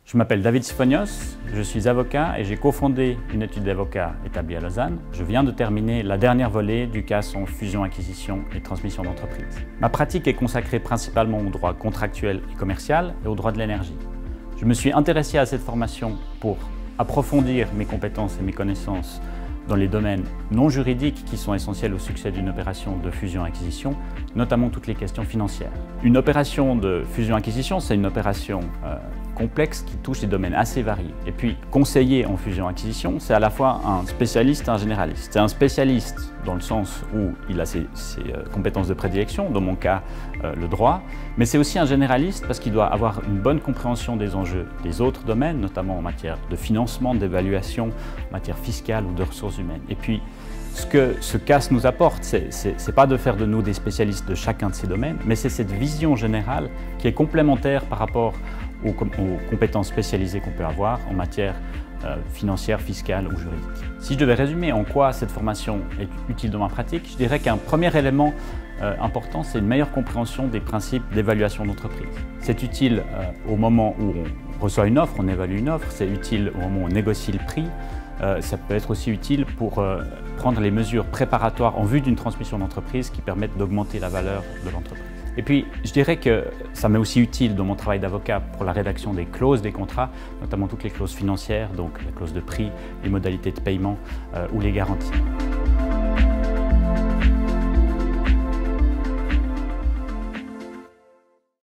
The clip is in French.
Je m'appelle David Sifonios, je suis avocat et j'ai cofondé une étude d'avocat établie à Lausanne. Je viens de terminer la dernière volée du CAS en fusion, acquisition et transmission d'entreprise. Ma pratique est consacrée principalement au droit contractuel et commercial et au droit de l'énergie. Je me suis intéressé à cette formation pour approfondir mes compétences et mes connaissances dans les domaines non juridiques qui sont essentiels au succès d'une opération de fusion-acquisition, notamment toutes les questions financières. Une opération de fusion-acquisition, c'est une opération complexe qui touche des domaines assez variés. Et puis, conseiller en fusion-acquisition, c'est à la fois un spécialiste et un généraliste. C'est un spécialiste dans le sens où il a ses compétences de prédilection, dans mon cas, le droit, mais c'est aussi un généraliste parce qu'il doit avoir une bonne compréhension des enjeux des autres domaines, notamment en matière de financement, d'évaluation, en matière fiscale ou de ressources humaines. Et puis, ce que ce CAS nous apporte, c'est pas de faire de nous des spécialistes de chacun de ces domaines, mais c'est cette vision générale qui est complémentaire par rapport aux compétences spécialisées qu'on peut avoir en matière financière, fiscale ou juridique. Si je devais résumer en quoi cette formation est utile dans ma pratique, je dirais qu'un premier élément important, c'est une meilleure compréhension des principes d'évaluation d'entreprise. C'est utile au moment où on reçoit une offre, on évalue une offre, c'est utile au moment où on négocie le prix, ça peut être aussi utile pour prendre les mesures préparatoires en vue d'une transmission d'entreprise qui permettent d'augmenter la valeur de l'entreprise. Et puis, je dirais que ça m'est aussi utile dans mon travail d'avocat pour la rédaction des clauses des contrats, notamment toutes les clauses financières, donc la clause de prix, les modalités de paiement ou les garanties.